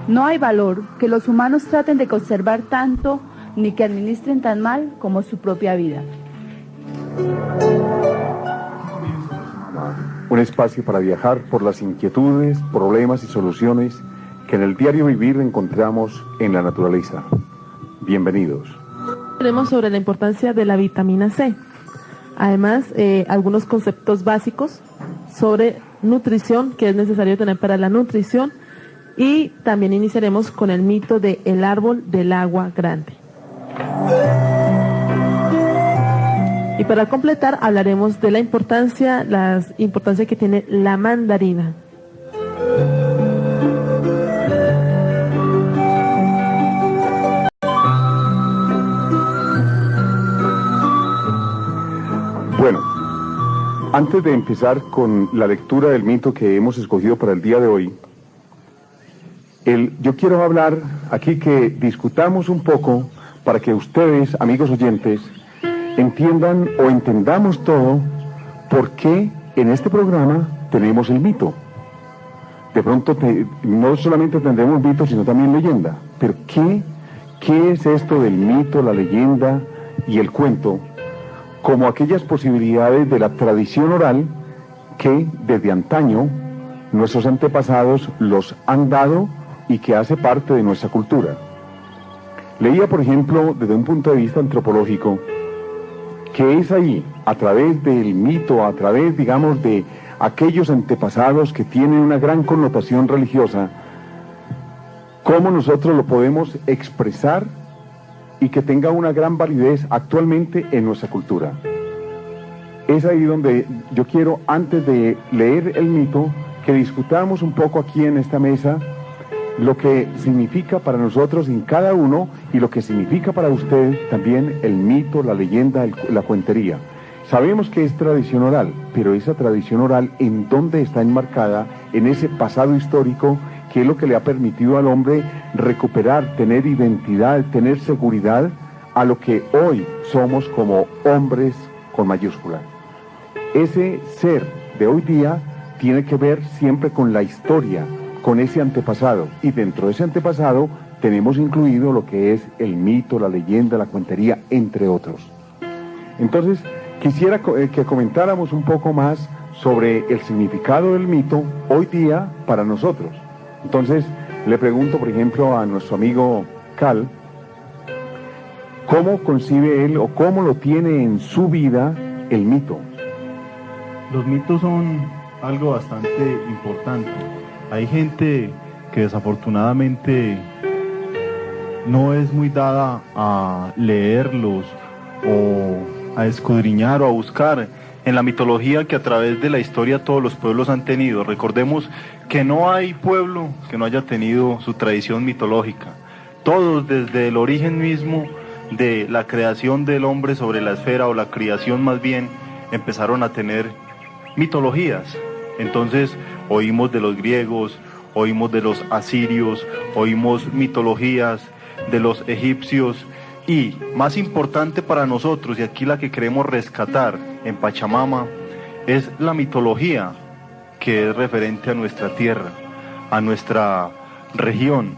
No hay valor que los humanos traten de conservar tanto ni que administren tan mal como su propia vida. Un espacio para viajar por las inquietudes, problemas y soluciones que en el diario vivir encontramos en la naturaleza. Bienvenidos. Hablaremos sobre la importancia de la vitamina C. Además, algunos conceptos básicos sobre nutrición que es necesario tener para la nutrición, y también iniciaremos con el mito de el árbol del agua grande. Y para completar hablaremos de la importancia que tiene la mandarina. Bueno, antes de empezar con la lectura del mito que hemos escogido para el día de hoy, yo quiero hablar aquí que discutamos un poco para que ustedes, amigos oyentes, entiendan o entendamos todo por qué en este programa tenemos el mito. De pronto no solamente tendremos mito, sino también leyenda. Pero ¿qué es esto del mito, la leyenda y el cuento? Como aquellas posibilidades de la tradición oral que desde antaño nuestros antepasados los han dado y que hace parte de nuestra cultura. Leía, por ejemplo, desde un punto de vista antropológico, que es ahí, a través del mito, a través, digamos, de aquellos antepasados que tienen una gran connotación religiosa, cómo nosotros lo podemos expresar y que tenga una gran validez actualmente en nuestra cultura. Es ahí donde yo quiero, antes de leer el mito, que discutamos un poco aquí en esta mesa lo que significa para nosotros en cada uno y lo que significa para usted también el mito, la leyenda, la cuentería. Sabemos que es tradición oral, pero esa tradición oral, ¿en dónde está enmarcada? En ese pasado histórico que es lo que le ha permitido al hombre recuperar, tener identidad, tener seguridad a lo que hoy somos como hombres con mayúscula. Ese ser de hoy día tiene que ver siempre con la historia, con ese antepasado, y dentro de ese antepasado tenemos incluido lo que es el mito, la leyenda, la cuentería, entre otros. Entonces, quisiera que comentáramos un poco más sobre el significado del mito hoy día para nosotros. Entonces, le pregunto, por ejemplo, a nuestro amigo Cal, ¿cómo concibe él o cómo lo tiene en su vida el mito? Los mitos son algo bastante importante. Hay gente que desafortunadamente no es muy dada a leerlos o a escudriñar o a buscar en la mitología que a través de la historia todos los pueblos han tenido. Recordemos que no hay pueblo que no haya tenido su tradición mitológica. Todos, desde el origen mismo de la creación del hombre sobre la esfera, o la creación más bien, empezaron a tener mitologías. Entonces oímos de los griegos, oímos de los asirios, oímos mitologías de los egipcios, y más importante para nosotros, y aquí la que queremos rescatar en Pachamama, es la mitología que es referente a nuestra tierra, a nuestra región,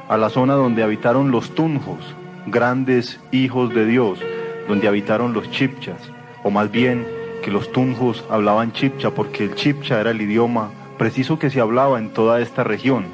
a la zona donde habitaron los tunjos, grandes hijos de Dios, donde habitaron los chipchas, o más bien que los tunjos hablaban chipcha, porque el chipcha era el idioma preciso que se hablaba en toda esta región.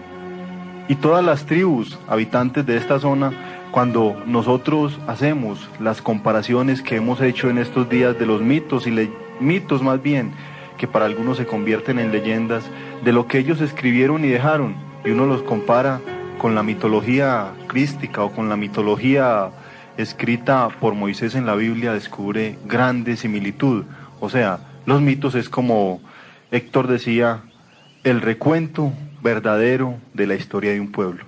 Y todas las tribus habitantes de esta zona, cuando nosotros hacemos las comparaciones que hemos hecho en estos días de los mitos y mitos más bien, que para algunos se convierten en leyendas, de lo que ellos escribieron y dejaron, y uno los compara con la mitología crística o con la mitología escrita por Moisés en la Biblia, descubre grande similitud. O sea, los mitos es, como Héctor decía, el recuento verdadero de la historia de un pueblo.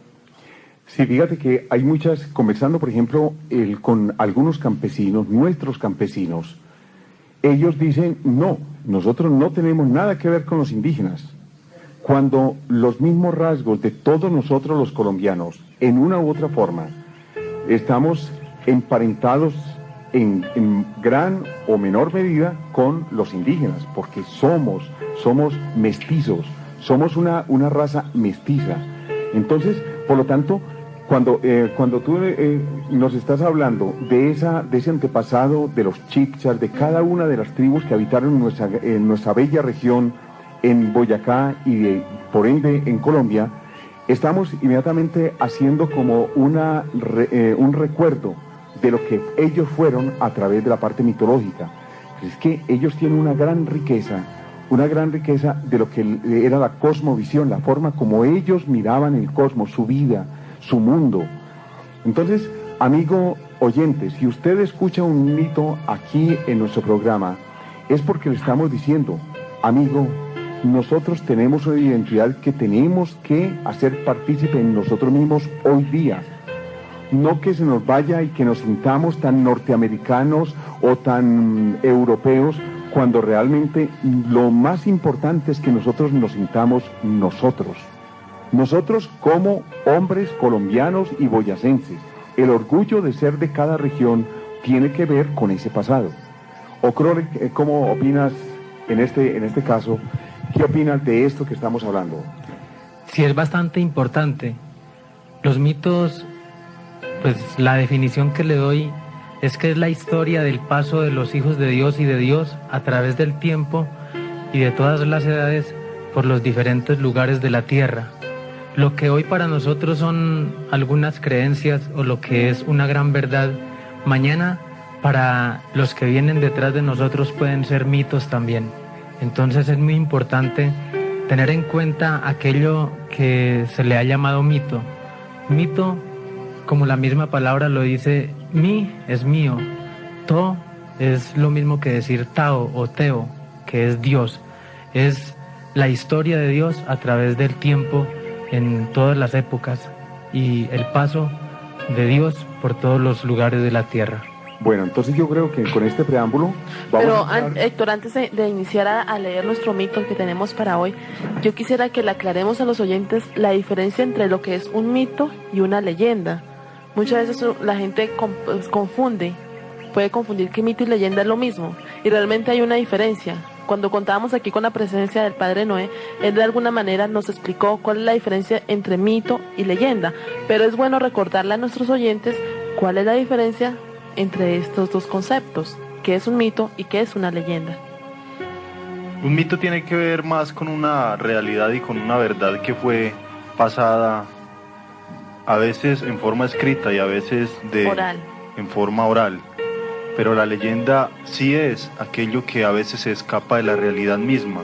Sí, fíjate que hay muchas, conversando por ejemplo con algunos campesinos, nuestros campesinos, ellos dicen, no, nosotros no tenemos nada que ver con los indígenas, cuando los mismos rasgos de todos nosotros los colombianos, en una u otra forma, estamos emparentados en gran o menor medida con los indígenas, porque somos mestizos, somos una raza mestiza. Entonces, Por lo tanto, cuando tú nos estás hablando de ese antepasado de los Chicchas, de cada una de las tribus que habitaron en nuestra bella región, en Boyacá y por ende en Colombia, estamos inmediatamente haciendo como un recuerdo de lo que ellos fueron a través de la parte mitológica. Es que ellos tienen una gran riqueza de lo que era la cosmovisión, la forma como ellos miraban el cosmos, su vida, su mundo. Entonces, amigo oyente, si usted escucha un mito aquí en nuestro programa, es porque le estamos diciendo, amigo, nosotros tenemos una identidad que tenemos que hacer partícipe en nosotros mismos hoy día. No que se nos vaya y que nos sintamos tan norteamericanos o tan europeos, cuando realmente lo más importante es que nosotros nos sintamos nosotros. Nosotros como hombres colombianos y boyacenses. El orgullo de ser de cada región tiene que ver con ese pasado. Ocrore, ¿cómo opinas en este caso? ¿Qué opinas de esto que estamos hablando? Sí, es bastante importante. Los mitos, pues la definición que le doy es que es la historia del paso de los hijos de Dios y de Dios a través del tiempo y de todas las edades por los diferentes lugares de la tierra. Lo que hoy para nosotros son algunas creencias o lo que es una gran verdad, mañana para los que vienen detrás de nosotros pueden ser mitos también. Entonces es muy importante tener en cuenta aquello que se le ha llamado mito. Mito, como la misma palabra lo dice, mi es mío, to es lo mismo que decir tao o teo, que es Dios. Es la historia de Dios a través del tiempo en todas las épocas y el paso de Dios por todos los lugares de la tierra. Bueno, entonces yo creo que con este preámbulo vamos Héctor, antes de iniciar a leer nuestro mito que tenemos para hoy, yo quisiera que le aclaremos a los oyentes la diferencia entre lo que es un mito y una leyenda. Muchas veces la gente puede confundir que mito y leyenda es lo mismo, y realmente hay una diferencia. Cuando contábamos aquí con la presencia del Padre Noé, él de alguna manera nos explicó cuál es la diferencia entre mito y leyenda, pero es bueno recordarle a nuestros oyentes cuál es la diferencia entre estos dos conceptos, qué es un mito y qué es una leyenda. Un mito tiene que ver más con una realidad y con una verdad que fue pasada a veces en forma escrita y a veces en forma oral. Pero la leyenda sí es aquello que a veces se escapa de la realidad misma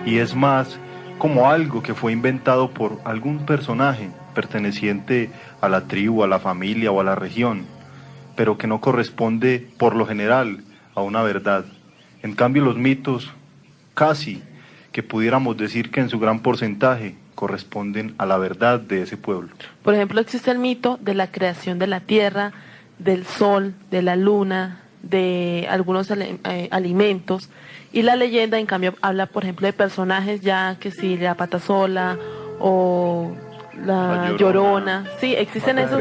y es más como algo que fue inventado por algún personaje perteneciente a la tribu, a la familia o a la región, pero que no corresponde por lo general a una verdad. En cambio, los mitos casi que pudiéramos decir que en su gran porcentaje corresponden a la verdad de ese pueblo. Por ejemplo, existe el mito de la creación de la tierra, del sol, de la luna, de algunos alimentos, y la leyenda en cambio habla, por ejemplo, de personajes ya que si la Patasola o la Llorona. Sí, existen esos.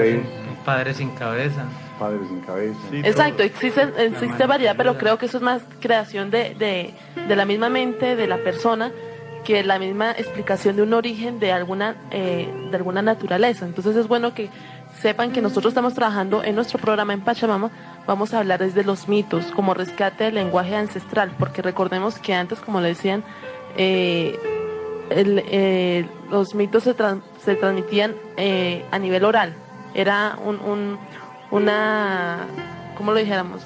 Padres sin cabeza. Padres sin cabeza. Sí, Exacto, existe variedad, pero creo que eso es más creación de la misma mente de la persona que la misma explicación de un origen de alguna naturaleza. Entonces es bueno que sepan que nosotros estamos trabajando en nuestro programa en Pachamama, vamos a hablar desde los mitos, como rescate del lenguaje ancestral, porque recordemos que antes, como le decían, los mitos se transmitían a nivel oral, era una, ¿cómo lo dijéramos?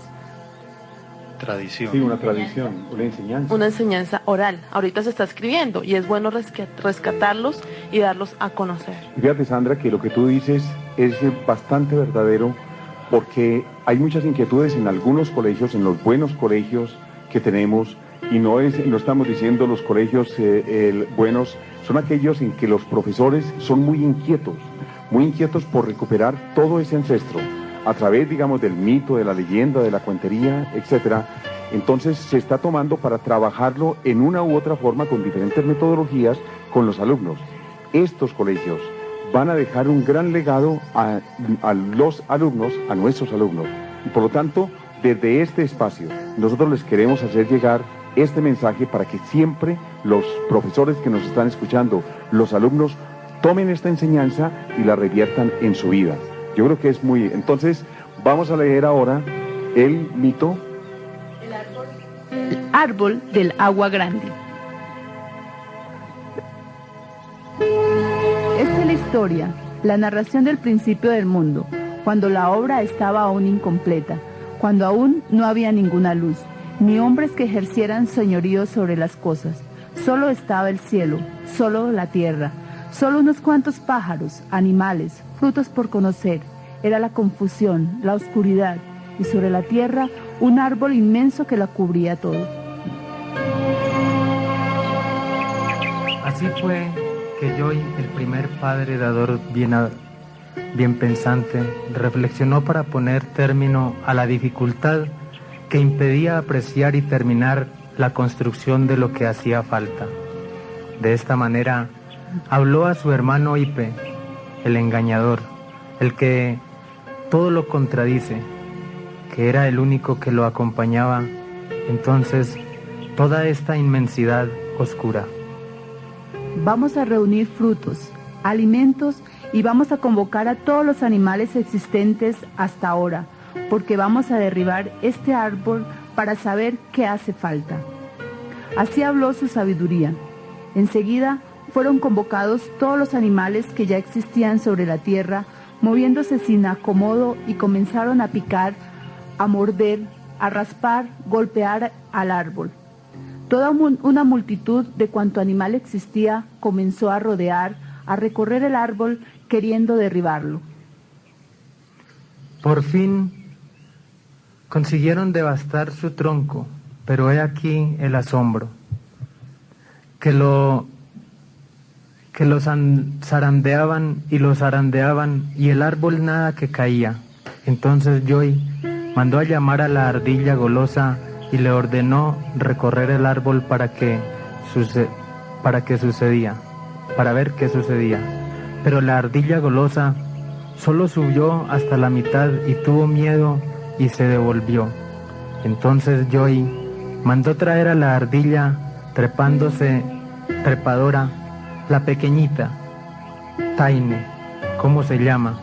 Tradición. Sí, una tradición, una enseñanza. Una enseñanza oral. Ahorita se está escribiendo y es bueno rescatarlos y darlos a conocer. Fíjate, Sandra, que lo que tú dices es bastante verdadero, porque hay muchas inquietudes en algunos colegios, en los buenos colegios que tenemos, y no estamos diciendo los colegios buenos, son aquellos en que los profesores son muy inquietos por recuperar todo ese ancestro, a través, digamos, del mito, de la leyenda, de la cuentería, etcétera. Entonces se está tomando para trabajarlo en una u otra forma con diferentes metodologías con los alumnos. Estos colegios van a dejar un gran legado a los alumnos, a nuestros alumnos. Y por lo tanto, desde este espacio, nosotros les queremos hacer llegar este mensaje para que siempre los profesores que nos están escuchando, los alumnos, tomen esta enseñanza y la reviertan en su vida. Yo creo que es muy... Entonces, vamos a leer ahora el mito. El árbol del agua grande. Esta es la historia, la narración del principio del mundo, cuando la obra estaba aún incompleta, cuando aún no había ninguna luz, ni hombres que ejercieran señorío sobre las cosas. Solo estaba el cielo, solo la tierra, solo unos cuantos pájaros, animales, frutos por conocer. Era la confusión, la oscuridad, y sobre la tierra un árbol inmenso que la cubría todo. Así fue que Joy, el primer padre dador bien pensante, reflexionó para poner término a la dificultad que impedía apreciar y terminar la construcción de lo que hacía falta. De esta manera, habló a su hermano Ipe, el engañador, el que todo lo contradice, que era el único que lo acompañaba, entonces, toda esta inmensidad oscura. Vamos a reunir frutos, alimentos y vamos a convocar a todos los animales existentes hasta ahora, porque vamos a derribar este árbol para saber qué hace falta. Así habló su sabiduría. Enseguida fueron convocados todos los animales que ya existían sobre la tierra, moviéndose sin acomodo, y comenzaron a picar, a morder, a raspar, golpear al árbol. Toda una multitud de cuanto animal existía comenzó a rodear, a recorrer el árbol queriendo derribarlo. Por fin consiguieron devastar su tronco, pero he aquí el asombro, que lo zarandeaban y el árbol nada que caía. Entonces Joy mandó a llamar a la ardilla golosa y le ordenó recorrer el árbol para ver qué sucedía. Pero la ardilla golosa solo subió hasta la mitad y tuvo miedo y se devolvió. Entonces Joy mandó traer a la ardilla trepadora, la pequeñita, Taine, ¿cómo se llama?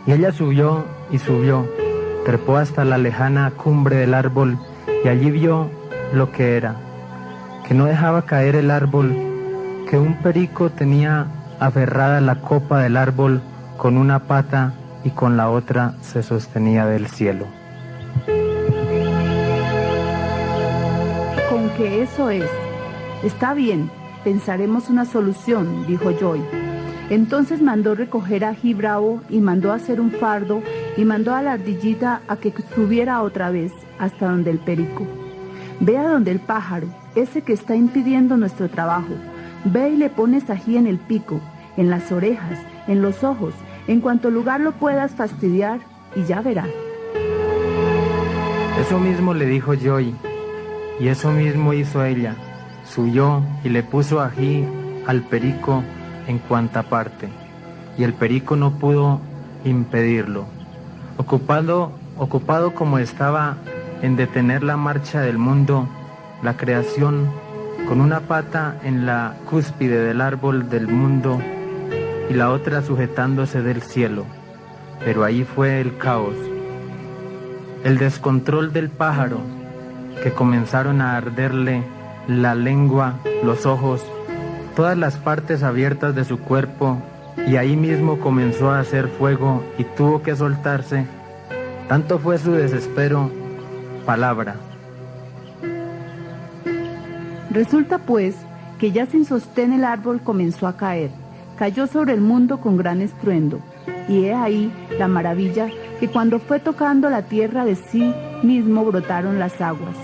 Y ella subió y subió, trepó hasta la lejana cumbre del árbol y allí vio lo que era, que no dejaba caer el árbol, que un perico tenía aferrada la copa del árbol con una pata y con la otra se sostenía del cielo. Con que eso es. Está bien, pensaremos una solución, dijo Joy. Entonces mandó recoger a Ají Bravo y mandó hacer un fardo y mandó a la ardillita a que subiera otra vez hasta donde el perico. Ve a donde el pájaro, ese que está impidiendo nuestro trabajo. Ve y le pones ají en el pico, en las orejas, en los ojos, en cuanto lugar lo puedas fastidiar, y ya verá. Eso mismo le dijo Joy, y eso mismo hizo ella. Subió y le puso ají al perico en cuanta parte, y el perico no pudo impedirlo. Ocupado como estaba en detener la marcha del mundo, la creación, con una pata en la cúspide del árbol del mundo y la otra sujetándose del cielo. Pero ahí fue el caos, el descontrol del pájaro, que comenzaron a arderle la lengua, los ojos, todas las partes abiertas de su cuerpo, y ahí mismo comenzó a hacer fuego y tuvo que soltarse. Tanto fue su desespero, palabra. Resulta pues que ya sin sostén el árbol comenzó a caer, cayó sobre el mundo con gran estruendo, y he ahí la maravilla, que cuando fue tocando la tierra de sí mismo brotaron las aguas.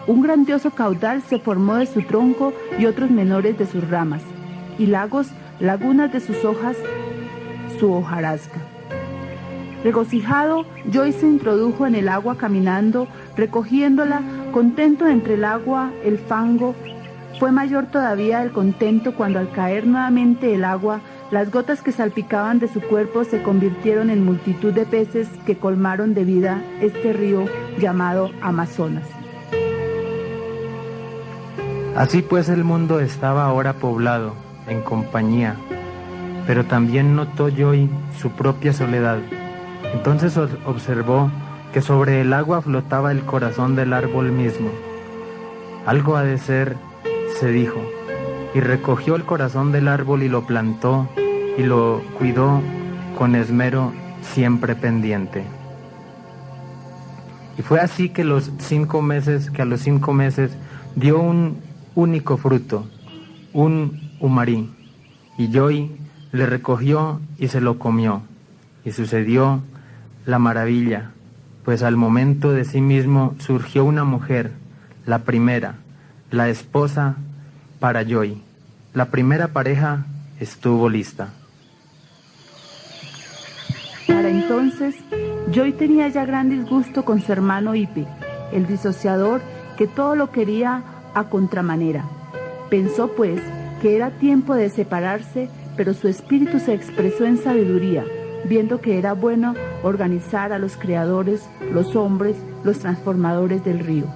Un grandioso caudal se formó de su tronco y otros menores de sus ramas, y lagos, lagunas de sus hojas, su hojarasca. Regocijado, Joy se introdujo en el agua caminando, recogiéndola, contento entre el agua, el fango. Fue mayor todavía el contento cuando al caer nuevamente el agua, las gotas que salpicaban de su cuerpo se convirtieron en multitud de peces que colmaron de vida este río llamado Amazonas. Así pues el mundo estaba ahora poblado, en compañía, pero también notó Joy su propia soledad. Entonces observó que sobre el agua flotaba el corazón del árbol mismo. Algo ha de ser, se dijo, y recogió el corazón del árbol y lo plantó y lo cuidó con esmero siempre pendiente. Y fue así que a los 5 meses dio un único fruto, un humarí, y Joy le recogió y se lo comió. Y sucedió la maravilla, pues al momento de sí mismo surgió una mujer, la primera, la esposa para Joy. La primera pareja estuvo lista. Para entonces, Joy tenía ya gran disgusto con su hermano Ipe, el disociador que todo lo quería a contramanera. Pensó pues que era tiempo de separarse, pero su espíritu se expresó en sabiduría, viendo que era bueno organizar a los creadores, los hombres, los transformadores del río.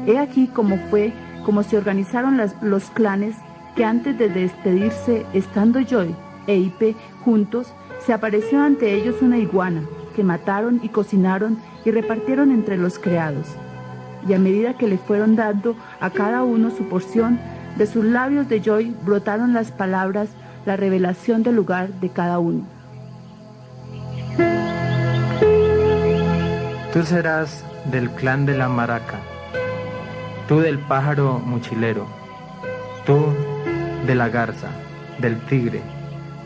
He aquí cómo se organizaron los clanes, que antes de despedirse, estando Joy e Ipe juntos, se apareció ante ellos una iguana, que mataron y cocinaron y repartieron entre los creados. Y a medida que le fueron dando a cada uno su porción, de sus labios de Joy brotaron las palabras, la revelación del lugar de cada uno. Tú serás del clan de la maraca, tú del pájaro mochilero, tú de la garza, del tigre,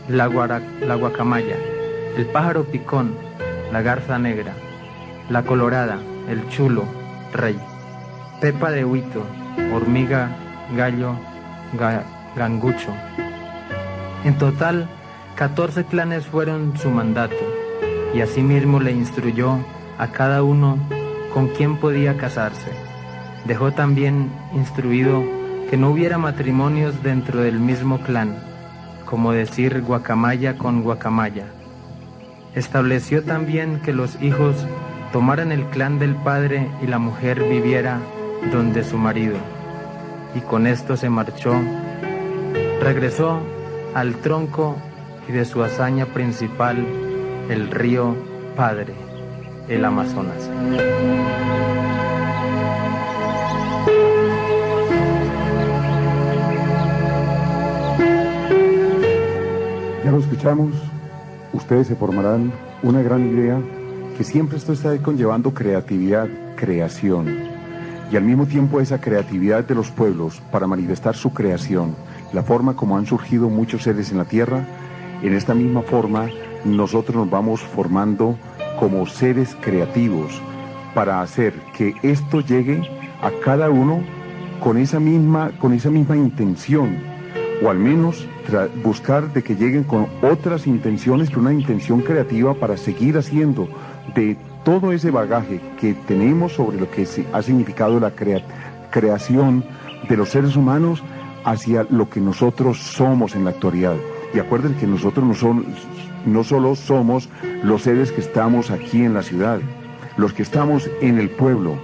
la guacamaya, el pájaro picón, la garza negra, la colorada, el chulo, rey, pepa de huito, hormiga, gallo, gangucho. En total, 14 clanes fueron su mandato, y asimismo le instruyó a cada uno con quién podía casarse. Dejó también instruido que no hubiera matrimonios dentro del mismo clan, como decir guacamaya con guacamaya. Estableció también que los hijos tomaran el clan del padre y la mujer viviera donde su marido. Y con esto se marchó, regresó al tronco y de su hazaña principal, el río Padre, el Amazonas. Ya lo escuchamos, ustedes se formarán una gran idea que siempre esto está conllevando creatividad, creación, y al mismo tiempo esa creatividad de los pueblos para manifestar su creación, la forma como han surgido muchos seres en la tierra. En esta misma forma nosotros nos vamos formando como seres creativos para hacer que esto llegue a cada uno con esa misma intención, o al menos buscar de que lleguen con otras intenciones, pero una intención creativa para seguir haciendo de todo ese bagaje que tenemos sobre lo que ha significado la creación de los seres humanos hacia lo que nosotros somos en la actualidad. Y acuérdense que nosotros no solo somos los seres que estamos aquí en la ciudad, los que estamos en el pueblo,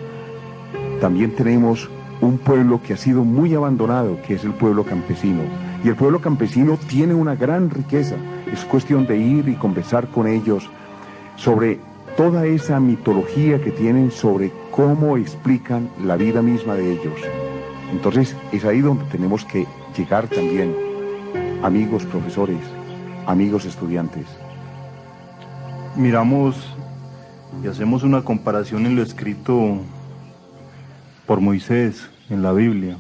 también tenemos un pueblo que ha sido muy abandonado, que es el pueblo campesino. Y el pueblo campesino tiene una gran riqueza. Es cuestión de ir y conversar con ellos sobre toda esa mitología que tienen, sobre cómo explican la vida misma de ellos. Entonces es ahí donde tenemos que llegar también, amigos profesores, amigos estudiantes. Miramos y hacemos una comparación en lo escrito por Moisés en la Biblia.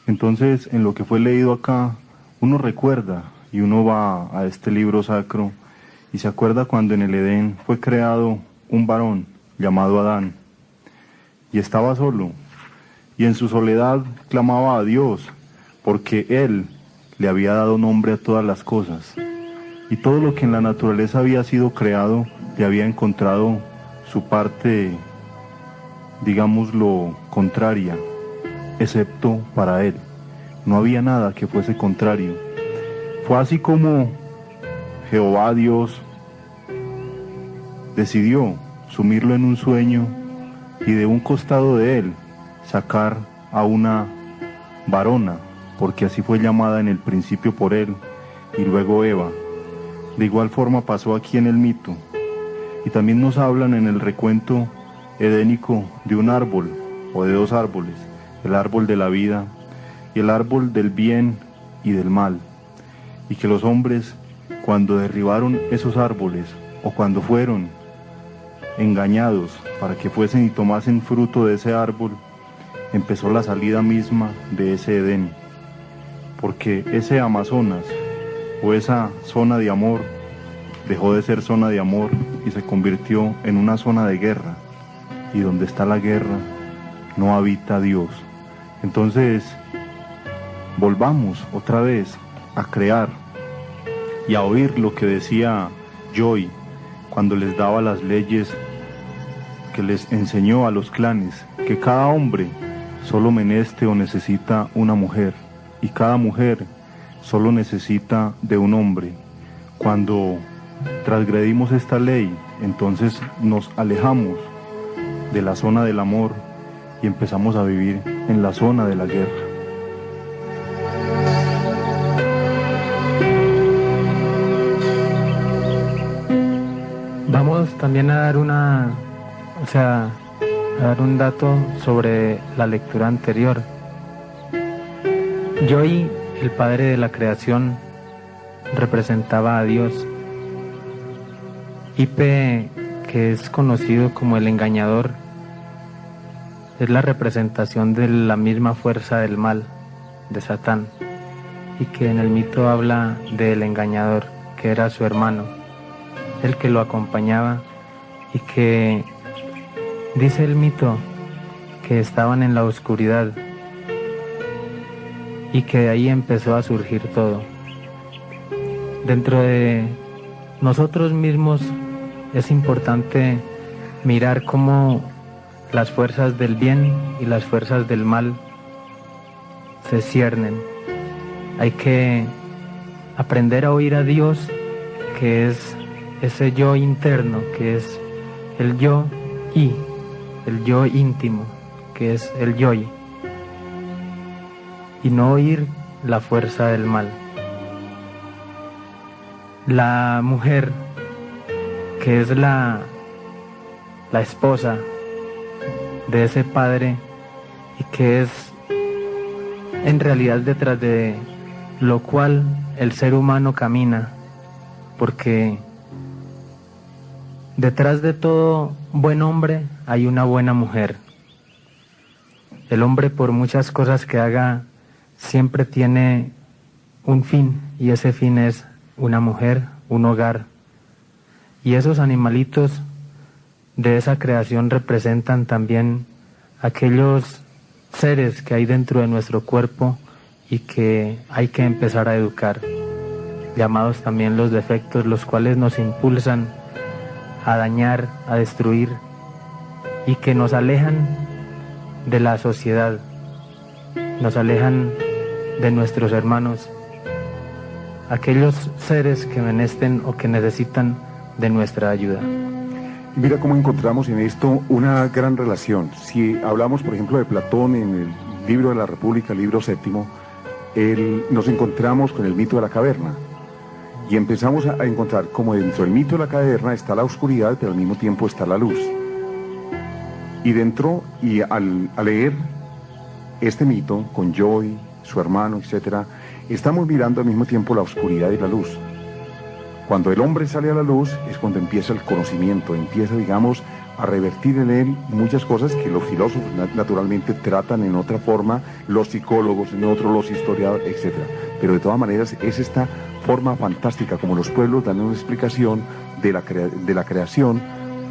Entonces, en lo que fue leído acá, uno recuerda y uno va a este libro sacro y se acuerda cuando en el Edén fue creado un varón llamado Adán y estaba solo y en su soledad clamaba a Dios porque Él le había dado nombre a todas las cosas y todo lo que en la naturaleza había sido creado le había encontrado su parte, digámoslo, contraria, excepto para él. No había nada que fuese contrario. Fue así como Jehová Dios decidió sumirlo en un sueño y de un costado de él sacar a una varona, porque así fue llamada en el principio por él, y luego Eva. De igual forma pasó aquí en el mito. Y también nos hablan en el recuento edénico de un árbol o de dos árboles, el árbol de la vida y el árbol del bien y del mal. Y que los hombres, cuando derribaron esos árboles o cuando fueron engañados para que fuesen y tomasen fruto de ese árbol, empezó la salida misma de ese Edén. Porque ese Amazonas o esa zona de amor dejó de ser zona de amor y se convirtió en una zona de guerra. Y donde está la guerra no habita Dios. Entonces, volvamos otra vez a crear y a oír lo que decía Joy cuando les daba las leyes que les enseñó a los clanes, que cada hombre solo meneste o necesita una mujer y cada mujer solo necesita de un hombre. Cuando transgredimos esta ley, entonces nos alejamos de la zona del amor y empezamos a vivir en la zona de la guerra. Vamos también a dar a dar un dato sobre la lectura anterior. Joy, el padre de la creación, representaba a Dios. Ipe, que es conocido como el engañador, es la representación de la misma fuerza del mal, de Satán, y que en el mito habla del engañador, que era su hermano, el que lo acompañaba, y que dice el mito que estaban en la oscuridad y que de ahí empezó a surgir todo. Dentro de nosotros mismos es importante mirar cómo las fuerzas del bien y las fuerzas del mal se ciernen. Hay que aprender a oír a Dios, que es ese yo interno, que es el yo el yo íntimo, que es el yoy, y no oír la fuerza del mal. La mujer, que es la esposa de ese padre y que es en realidad detrás de lo cual el ser humano camina, porque detrás de todo buen hombre hay una buena mujer. El hombre, por muchas cosas que haga, siempre tiene un fin, y ese fin es una mujer, un hogar. Y esos animalitos de esa creación representan también aquellos seres que hay dentro de nuestro cuerpo y que hay que empezar a educar, llamados también los defectos, los cuales nos impulsan a dañar, a destruir, y que nos alejan de la sociedad, nos alejan de nuestros hermanos, aquellos seres que menesten o que necesitan de nuestra ayuda. Mira cómo encontramos en esto una gran relación. Si hablamos, por ejemplo, de Platón en el libro de la República, libro séptimo, nos encontramos con el mito de la caverna. Y empezamos a encontrar como dentro del mito de la caverna está la oscuridad, pero al mismo tiempo está la luz. Y dentro, y al leer este mito con Joy, su hermano, etc., estamos mirando al mismo tiempo la oscuridad y la luz. Cuando el hombre sale a la luz es cuando empieza el conocimiento, empieza, digamos, a revertir en él muchas cosas que los filósofos naturalmente tratan en otra forma, los psicólogos en otro, los historiadores, etc. Pero de todas maneras es esta forma fantástica como los pueblos dan una explicación de la creación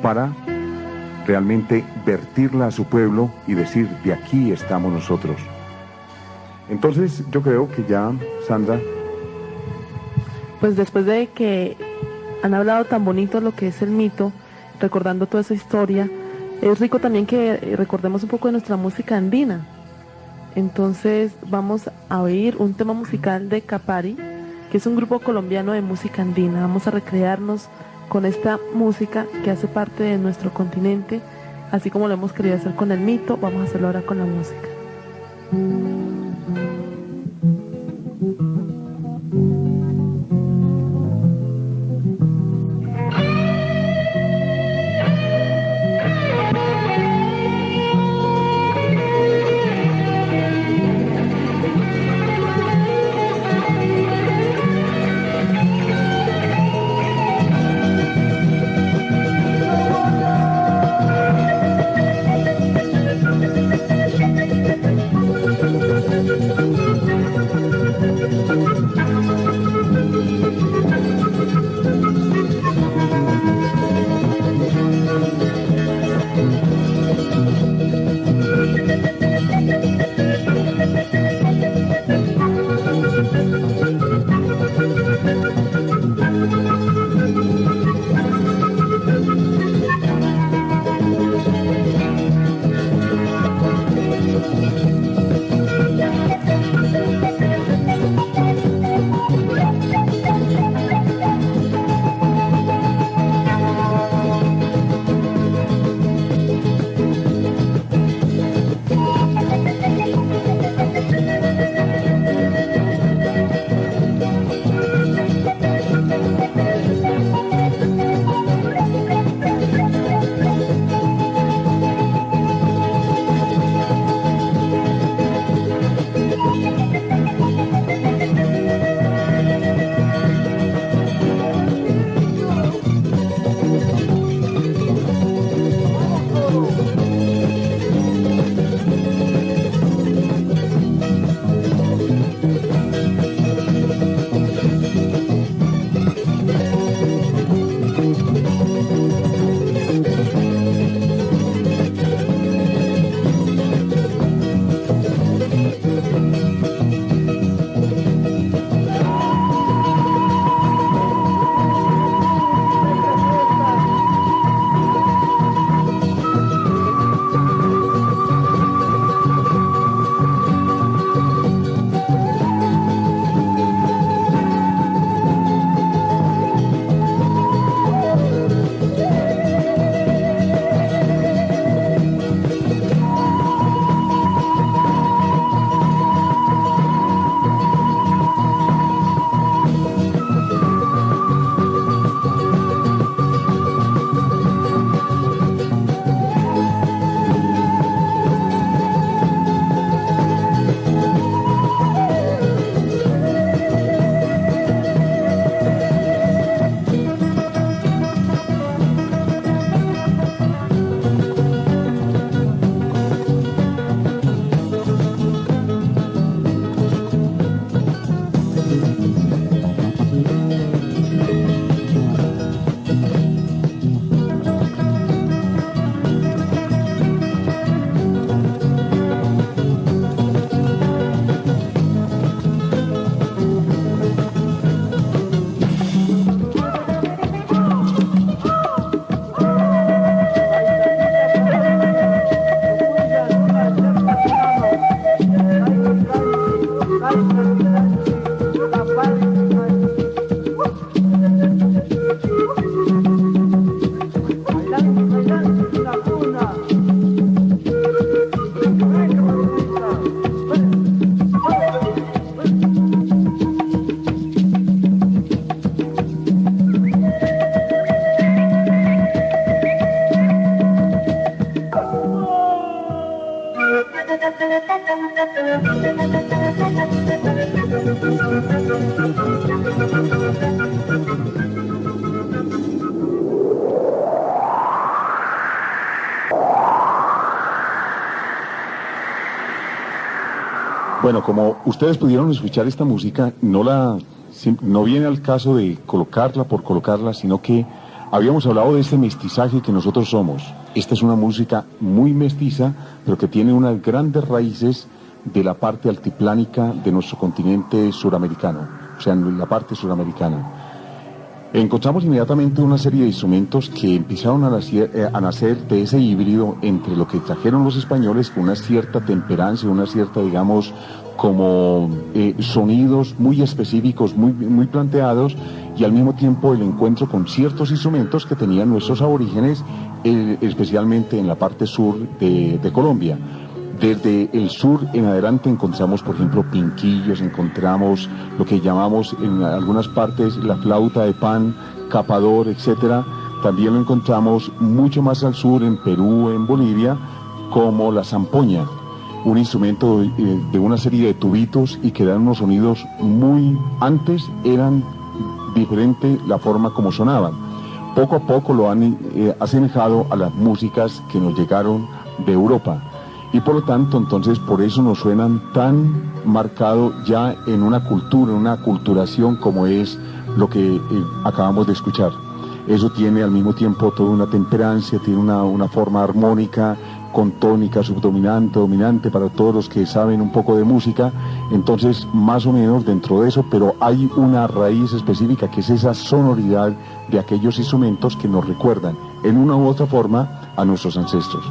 para realmente vertirla a su pueblo y decir, de aquí estamos nosotros. Entonces yo creo que ya, Sandra... Pues después de que han hablado tan bonito lo que es el mito, recordando toda esa historia, es rico también que recordemos un poco de nuestra música andina. Entonces vamos a oír un tema musical de Capari, que es un grupo colombiano de música andina. Vamos a recrearnos con esta música que hace parte de nuestro continente, así como lo hemos querido hacer con el mito, vamos a hacerlo ahora con la música. Bueno, como ustedes pudieron escuchar esta música, no viene al caso de colocarla por colocarla, sino que habíamos hablado de este mestizaje que nosotros somos. Esta es una música muy mestiza, pero que tiene unas grandes raíces de la parte altiplánica de nuestro continente suramericano, o sea, en la parte suramericana. Encontramos inmediatamente una serie de instrumentos que empezaron a nacer de ese híbrido entre lo que trajeron los españoles con una cierta temperancia, una cierta, digamos, como sonidos muy específicos, muy planteados, y al mismo tiempo el encuentro con ciertos instrumentos que tenían nuestros aborígenes, especialmente en la parte sur de Colombia. Desde el sur en adelante encontramos, por ejemplo, pinquillos, encontramos lo que llamamos en algunas partes la flauta de pan, capador, etcétera. También lo encontramos mucho más al sur, en Perú, en Bolivia, como la zampoña, un instrumento de una serie de tubitos y que dan unos sonidos antes eran diferente la forma como sonaban. Poco a poco lo han asemejado a las músicas que nos llegaron de Europa. Y por lo tanto, entonces, por eso nos suenan tan marcado ya en una cultura, en una aculturación como es lo que acabamos de escuchar. Eso tiene al mismo tiempo toda una temperancia, tiene una forma armónica, con tónica, subdominante, dominante, para todos los que saben un poco de música. Entonces, más o menos dentro de eso, pero hay una raíz específica que es esa sonoridad de aquellos instrumentos que nos recuerdan, en una u otra forma, a nuestros ancestros.